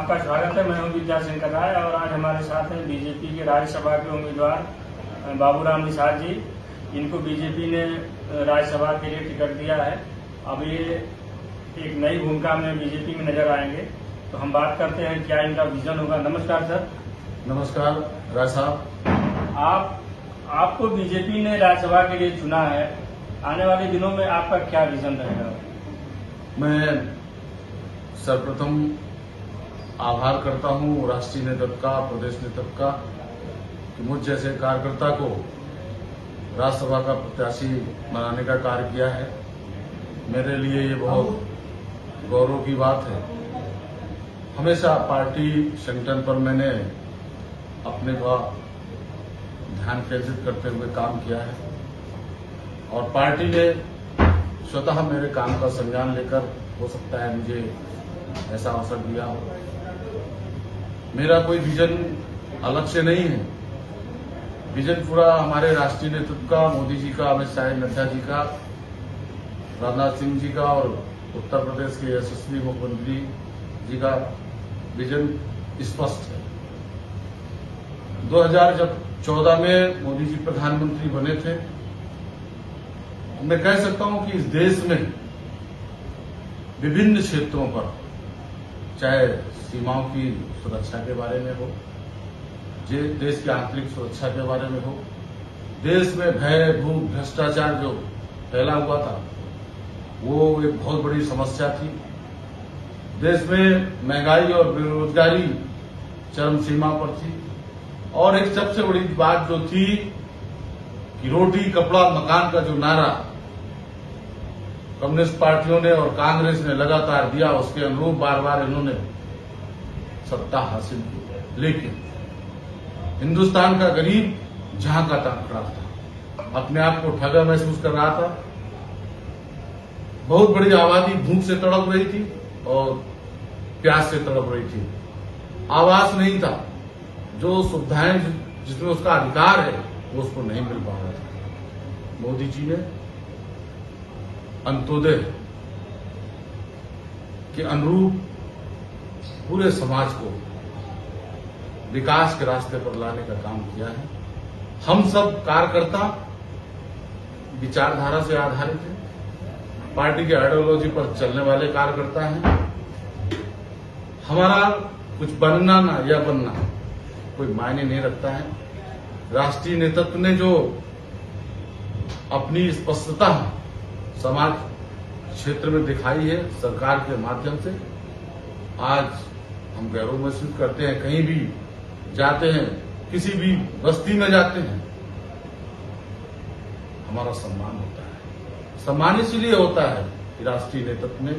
आपका स्वागत है। मैं हूं विद्याशंकर राय और आज हमारे साथ हैं बीजेपी के राज्यसभा के उम्मीदवार बाबूराम निषाद जी। इनको बीजेपी ने राज्यसभा के लिए टिकट दिया है। अब ये एक नई भूमिका में बीजेपी में नजर आएंगे, तो हम बात करते हैं क्या इनका विजन होगा। नमस्कार सर। नमस्कार राय साहब। आपको बीजेपी ने राज्यसभा के लिए चुना है, आने वाले दिनों में आपका क्या विजन रहेगा? मैं सर्वप्रथम आभार करता हूं राष्ट्रीय नेतृत्व का, प्रदेश नेतृत्व का, कि मुझ जैसे कार्यकर्ता को राज्यसभा का प्रत्याशी बनाने का कार्य किया है। मेरे लिए ये बहुत गौरव की बात है। हमेशा पार्टी संगठन पर मैंने अपने का ध्यान केंद्रित करते हुए काम किया है और पार्टी ने स्वतः मेरे काम का संज्ञान लेकर, हो सकता है मुझे ऐसा अवसर दिया हो। मेरा कोई विजन अलग से नहीं है। विजन पूरा हमारे राष्ट्रीय नेतृत्व का, मोदी जी का, अमित शाह, नड्डा जी का, राजनाथ सिंह जी का और उत्तर प्रदेश के यशस्वी मुख्यमंत्री जी का विजन स्पष्ट है। 2014 में मोदी जी प्रधानमंत्री बने थे। मैं कह सकता हूं कि इस देश में विभिन्न क्षेत्रों पर, चाहे सीमाओं की सुरक्षा के बारे में हो, देश की आंतरिक सुरक्षा के बारे में हो, देश में भय, भूख, भ्रष्टाचार जो फैला हुआ था वो एक बहुत बड़ी समस्या थी। देश में महंगाई और बेरोजगारी चरम सीमा पर थी और एक सबसे बड़ी बात जो थी कि रोटी कपड़ा मकान का जो नारा कम्युनिस्ट पार्टियों ने और कांग्रेस ने लगातार दिया, उसके अनुरूप बार बार इन्होंने सत्ता हासिल की। लेकिन हिंदुस्तान का गरीब जहां का तहां खड़ा था, अपने आप को ठगा महसूस कर रहा था। बहुत बड़ी आबादी भूख से तड़प रही थी और प्यास से तड़प रही थी। आवास नहीं था, जो सुविधाएं जिसमें उसका अधिकार है वो उसको नहीं मिल पा रहा था। मोदी जी ने अंत्योदय के अनुरूप पूरे समाज को विकास के रास्ते पर लाने का काम किया है। हम सब कार्यकर्ता विचारधारा से आधारित हैं, पार्टी के आइडियोलॉजी पर चलने वाले कार्यकर्ता हैं। हमारा कुछ बनना ना या बनना कोई मायने नहीं रखता है। राष्ट्रीय नेतृत्व ने जो अपनी स्पष्टता समाज क्षेत्र में दिखाई है सरकार के माध्यम से, आज हम गौरव महसूस करते हैं। कहीं भी जाते हैं, किसी भी बस्ती में जाते हैं, हमारा सम्मान होता है। सम्मान इसलिए होता है कि राष्ट्रीय नेतृत्व ने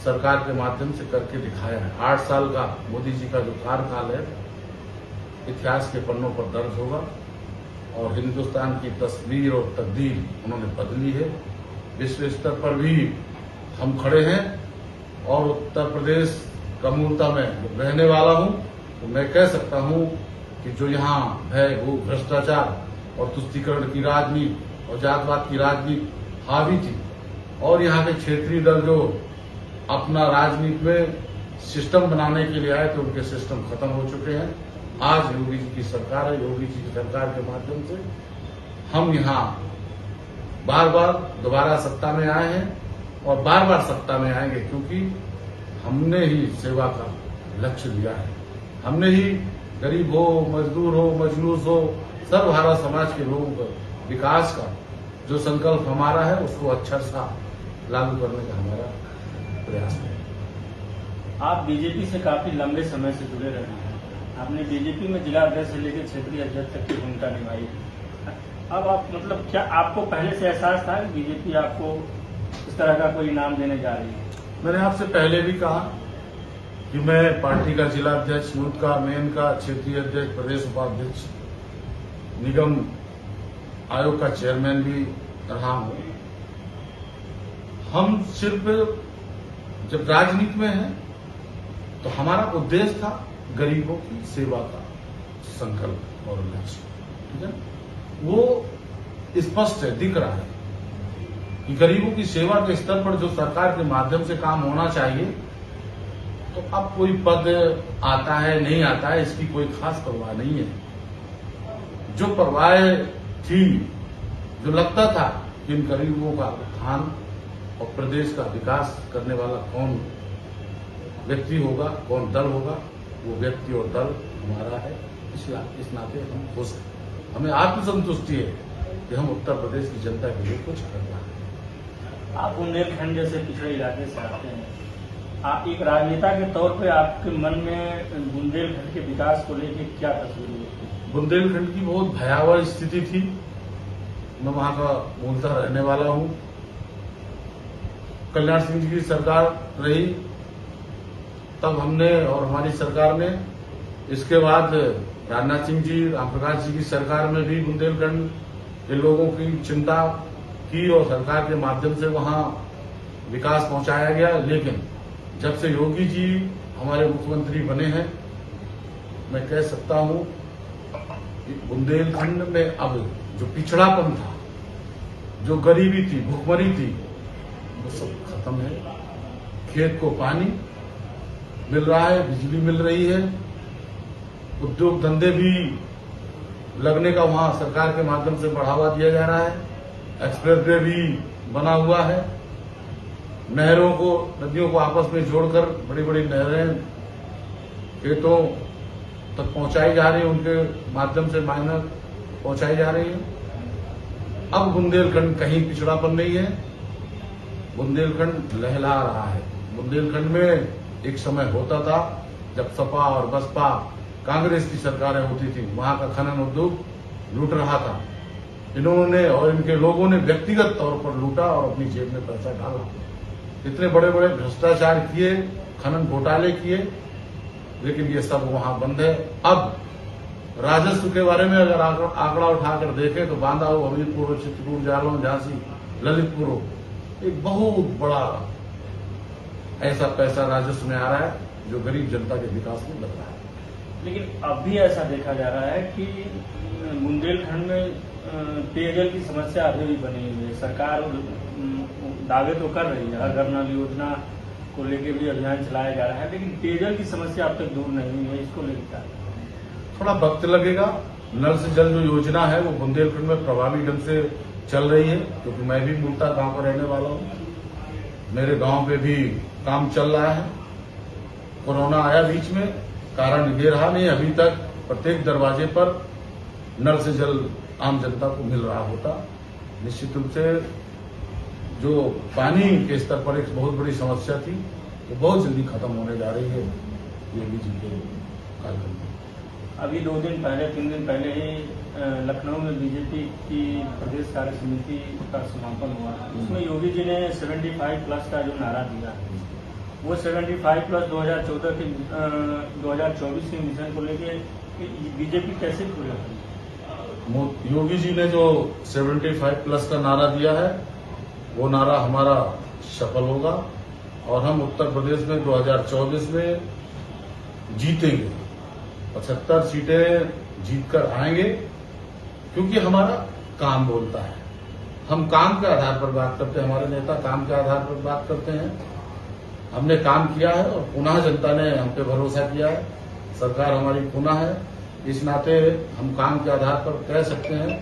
सरकार के माध्यम से करके दिखाया है। 8 साल का मोदी जी का जो कार्यकाल है इतिहास के पन्नों पर दर्ज होगा और हिंदुस्तान की तस्वीर और तकदीर उन्होंने बदली है। विश्व स्तर पर भी हम खड़े हैं और उत्तर प्रदेश का मूलता में रहने वाला हूं, तो मैं कह सकता हूं कि जो यहां भय, भूख, भ्रष्टाचार और तुष्टीकरण की राजनीति और जातवाद की राजनीति हावी थी और यहां के क्षेत्रीय दल जो अपना राजनीति में सिस्टम बनाने के लिए आए थे, उनके सिस्टम खत्म हो चुके हैं। आज योगी जी की सरकार है। योगी जी की सरकार के माध्यम से हम यहां बार बार दोबारा सत्ता में आए हैं और बार बार सत्ता में आएंगे, क्योंकि हमने ही सेवा का लक्ष्य लिया है। हमने ही गरीब हो, मजदूर हो, मजलूस हो, सर्वहारा समाज के लोगों का विकास का जो संकल्प हमारा है उसको अच्छा सा लागू करने का हमारा प्रयास है। आप बीजेपी से काफी लंबे समय से जुड़े रहे हैं। आपने बीजेपी में जिला अध्यक्ष से लेकर क्षेत्रीय अध्यक्ष तक की भूमिका निभाई। अब आप क्या आपको पहले से एहसास था कि बीजेपी आपको इस तरह का कोई इनाम देने जा रही है? मैंने आपसे पहले भी कहा कि मैं पार्टी का जिला अध्यक्ष, यूथ का, मेन का, क्षेत्रीय अध्यक्ष, प्रदेश उपाध्यक्ष, निगम आयोग का चेयरमैन भी रहा हूं। हम सिर्फ जब राजनीति में हैं तो हमारा उद्देश्य था गरीबों की सेवा का संकल्प और लक्ष्य, ठीक है, वो स्पष्ट है, दिख रहा है कि गरीबों की सेवा के स्तर पर जो सरकार के माध्यम से काम होना चाहिए, तो अब कोई पद आता है नहीं आता है इसकी कोई खास परवाह नहीं है। जो परवाह थी, जो लगता था कि इन गरीबों का उत्थान और प्रदेश का विकास करने वाला कौन व्यक्ति होगा, कौन दल होगा, वो व्यक्ति और दल हमारा है। इस नाते हम खुश हैं। हमें आत्मसंतुष्टि है कि हम उत्तर प्रदेश की जनता के लिए कुछ कर रहे हैं। आप बुंदेलखंड जैसे पिछड़े इलाके से आते हैं, आप एक राजनेता के तौर पे आपके मन में बुंदेलखंड के विकास को लेकर क्या तस्वीर है? बुंदेलखंड की बहुत भयावह स्थिति थी। मैं वहां का मूलतः रहने वाला हूं। कल्याण सिंह जी की सरकार रही, तब हमने और हमारी सरकार ने, इसके बाद राजनाथ सिंह जी, रामप्रकाश जी की सरकार में भी बुंदेलखंड के लोगों की चिंता की और सरकार के माध्यम से वहां विकास पहुंचाया गया। लेकिन जब से योगी जी हमारे मुख्यमंत्री बने हैं, मैं कह सकता हूं कि बुंदेलखंड में अब जो पिछड़ापन था, जो गरीबी थी, भुखमरी थी, वो सब खत्म है। खेत को पानी मिल रहा है, बिजली मिल रही है, उद्योग धंधे भी लगने का वहां सरकार के माध्यम से बढ़ावा दिया जा रहा है। एक्सप्रेस वे भी बना हुआ है। नहरों को, नदियों को आपस में जोड़कर बड़ी बड़ी नहरें खेतों तक पहुंचाई जा रही है, उनके माध्यम से माइनर पहुंचाई जा रही है। अब बुंदेलखंड कहीं पिछड़ापन नहीं है, बुंदेलखंड लहला रहा है। बुंदेलखंड में एक समय होता था जब सपा और बसपा कांग्रेस की सरकारें होती थी, वहां का खनन उद्योग लूट रहा था। इन्होंने और इनके लोगों ने व्यक्तिगत तौर पर लूटा और अपनी जेब में पैसा डाला। इतने बड़े बड़े भ्रष्टाचार किए, खनन घोटाले किए, लेकिन ये सब वहां बंद है। अब राजस्व के बारे में अगर आंकड़ा उठाकर देखें तो बांदा हो, हमीरपुर, चित्रकूट, जालौन, झांसी, ललितपुर हो, एक बहुत बड़ा ऐसा पैसा राजस्व में आ रहा है जो गरीब जनता के विकास में लग रहा है। लेकिन अब भी ऐसा देखा जा रहा है कि बुंदेलखंड में पेयजल की समस्या अभी भी बनी हुई है। सरकार दावे तो कर रही है, हर घर नल योजना को लेकर भी अभियान चलाया जा रहा है, लेकिन पेयजल की समस्या अब तक दूर नहीं हुई है। इसको लेकर थोड़ा वक्त लगेगा। नल से जल जो योजना है वो बुंदेलखंड में प्रभावी ढंग से चल रही है, क्योंकि मैं भी मूलतः गांव का रहने वाला हूं। मेरे गांव पे भी काम चल रहा है। कोरोना आया बीच में, कारण ये रहा नहीं, अभी तक प्रत्येक दरवाजे पर नल से जल आम जनता को मिल रहा होता। निश्चित रूप से जो पानी के स्तर पर एक बहुत बड़ी समस्या थी, वो बहुत जल्दी खत्म होने जा रही है योगी जी के कार्यक्रम में। अभी 2 दिन पहले, 3 दिन पहले ही लखनऊ में बीजेपी की प्रदेश कार्य समिति का समापन हुआ। उसमें योगी जी ने 75+ का जो नारा दिया, वो 75+ 2024 के मिशन को लेकर बीजेपी कैसे पूरा करेगी? योगी जी ने जो 75+ का नारा दिया है, वो नारा हमारा सफल होगा और हम उत्तर प्रदेश में 2024 में जीतेंगे। 75 सीटें जीतकर आएंगे, क्योंकि हमारा काम बोलता है। हम काम के आधार पर बात करते हैं, हमारे नेता काम के आधार पर बात करते हैं। हमने काम किया है और पुनः जनता ने हम पे भरोसा किया है। सरकार हमारी पुनः है। इस नाते हम काम के आधार पर कह सकते हैं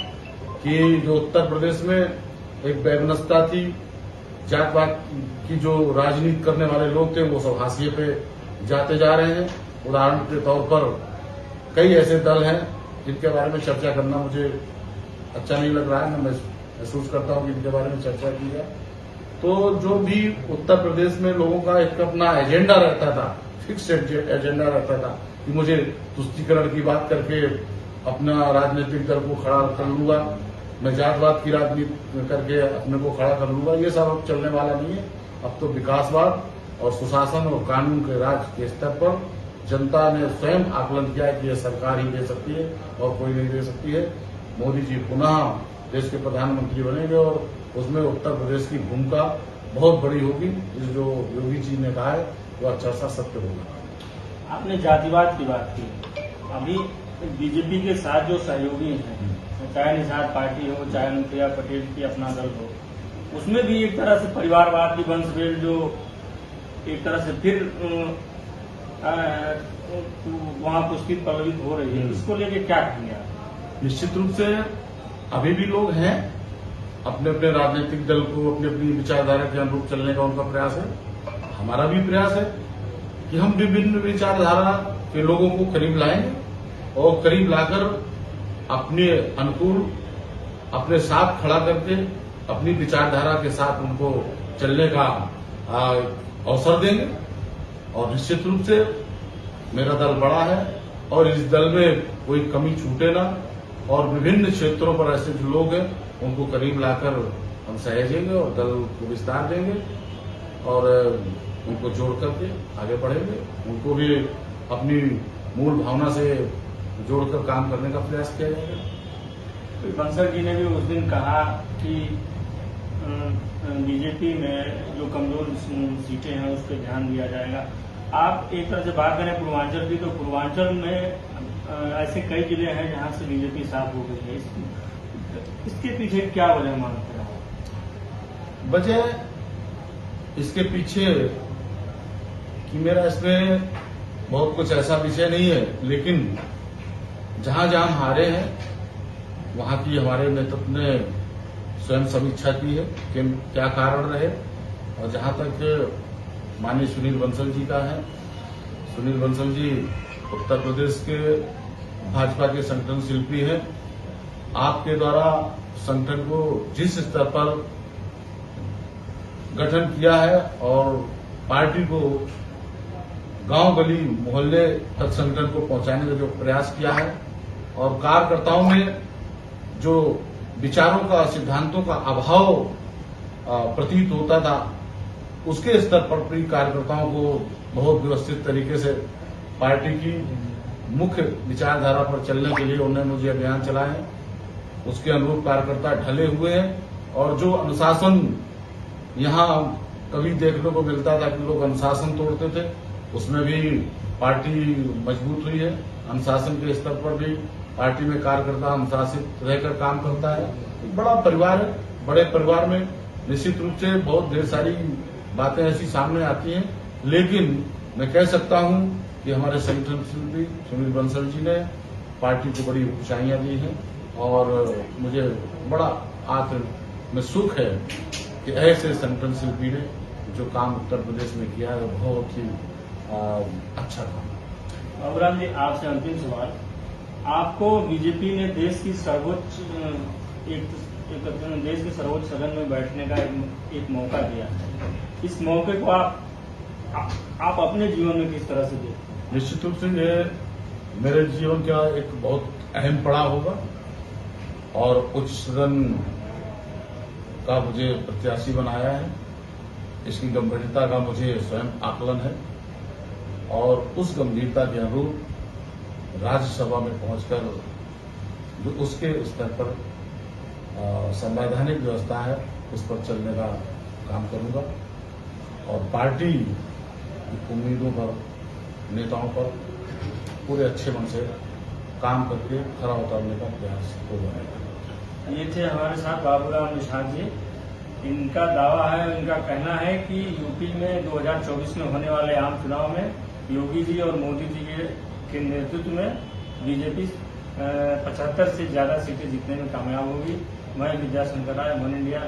कि जो उत्तर प्रदेश में एक वैमनस्यता थी, जात पात की जो राजनीति करने वाले लोग थे, वो सब हाशिए पे जाते जा रहे हैं। उदाहरण के तौर पर कई ऐसे दल हैं जिनके बारे में चर्चा करना मुझे अच्छा नहीं लग रहा है। मैं महसूस करता हूं कि इनके बारे में चर्चा की जाए। तो जो भी उत्तर प्रदेश में लोगों का एक अपना एजेंडा रहता था, फिक्स एजेंडा रहता था कि मुझे तुष्टीकरण की बात करके अपना राजनीतिक दल को खड़ा कर लूंगा, मैं जातवाद की राजनीति करके अपने को खड़ा कर लूंगा, ये सब अब चलने वाला नहीं है। अब तो विकासवाद और सुशासन और कानून के राज के स्तर पर जनता ने स्वयं आकलन किया है कि यह सरकार ही दे सकती है और कोई नहीं दे सकती है। मोदी जी पुनः देश के प्रधानमंत्री बनेंगे और उसमें उत्तर प्रदेश की भूमिका बहुत बड़ी होगी। इस जो योगी जी ने कहा है वह चर्चा सत्य होगा। आपने जातिवाद की बात की। अभी बीजेपी के साथ जो सहयोगी हैं, चाहे निषाद पार्टी हो, चाहे अनुप्रिया पटेल की अपना दल हो, उसमें भी एक तरह से परिवारवाद की वंशवेल जो एक तरह से फिर वहाँ पुष्पित पल्लवित हो रही है, इसको लेके क्या कहेंगे आप? निश्चित रूप से अभी भी लोग हैं, अपने अपने राजनीतिक दल को अपनी अपनी विचारधारा के अनुरूप चलने का उनका प्रयास है। हमारा भी प्रयास है कि हम विभिन्न विचारधारा के लोगों को करीब लाएंगे और करीब लाकर अपने अनुकूल अपने साथ खड़ा करके अपनी विचारधारा के साथ उनको चलने का अवसर देंगे। और निश्चित रूप से मेरा दल बड़ा है और इस दल में कोई कमी छूटे ना, और विभिन्न क्षेत्रों पर ऐसे जो लोग हैं उनको करीब लाकर हम सहेजेंगे और दल को विस्तार देंगे और उनको जोड़ करके आगे बढ़ेंगे। उनको भी अपनी मूल भावना से जोड़कर काम करने का प्रयास किया जाएगा। बंसल जी ने भी उस दिन कहा कि बीजेपी में जो कमजोर सीटें हैं उस पर ध्यान दिया जाएगा। आप एक तरह से बात करें पूर्वांचल की, तो पूर्वांचल में ऐसे कई जिले हैं जहां से बीजेपी साफ हो गई है। इसके पीछे क्या वजह मानते हैं? वजह इसके पीछे कि मेरा इसमें बहुत कुछ ऐसा विषय नहीं है, लेकिन जहां जहां हारे हैं वहां की हमारे नेतृत्व ने स्वयं समीक्षा की है कि क्या कारण रहे। और जहां तक माननीय सुनील बंसल जी का है, सुनील बंसल जी उत्तर प्रदेश के भाजपा के संगठन शिल्पी हैं। आपके द्वारा संगठन को जिस स्तर पर गठन किया है और पार्टी को गांव गली मोहल्ले तक संगठन को पहुंचाने का जो प्रयास किया है और कार्यकर्ताओं में जो विचारों का सिद्धांतों का अभाव प्रतीत होता था, उसके स्तर पर भी कार्यकर्ताओं को बहुत व्यवस्थित तरीके से पार्टी की मुख्य विचारधारा पर चलने के लिए उन्होंने मुझे अभियान चलाए हैं। उसके अनुरूप कार्यकर्ता ढले हुए हैं और जो अनुशासन यहाँ कभी देखने को मिलता था कि लोग अनुशासन तोड़ते थे, उसमें भी पार्टी मजबूत हुई है। अनुशासन के स्तर पर भी पार्टी में कार्यकर्ता अनुशासित रहकर काम करता है। एक बड़ा परिवार है, बड़े परिवार में निश्चित रूप से बहुत ढेर सारी बातें ऐसी सामने आती हैं, लेकिन मैं कह सकता हूं कि हमारे संगठन शिल्पी सुनील बंसल जी ने पार्टी को बड़ी ऊंचाइयां दी हैं और मुझे बड़ा आत्म में सुख है कि ऐसे संगठन शिल्पी ने जो काम उत्तर प्रदेश में किया है बहुत ही अच्छा काम। बाबूराम जी, आपसे अंतिम सवाल। आपको बीजेपी ने देश की सर्वोच्च देश के सर्वोच्च सदन में बैठने का एक मौका दिया है। इस मौके को आप अपने जीवन में किस तरह से देखते हैं? निश्चित रूप से ये मेरे जीवन का एक बहुत अहम पड़ाव होगा और उच्च सदन का मुझे प्रत्याशी बनाया है। इसकी गंभीरता का मुझे स्वयं आकलन है और उस गंभीरता के अनुरूप राज्यसभा में पहुंचकर जो उसके स्तर पर संवैधानिक व्यवस्था है उस पर चलने का काम करूंगा और पार्टी की उम्मीदों पर, नेताओं पर पूरे अच्छे मन से काम करके खरा उतारने का प्रयास होगा। ये थे हमारे साथ बाबूराम निषाद जी। इनका दावा है, इनका कहना है कि यूपी में 2024 में होने वाले आम चुनाव में योगी जी और मोदी जी के नेतृत्व में बीजेपी 75 से ज्यादा सीटें जीतने में कामयाब होगी। मैं विद्याशंकर राय, वन इंडिया।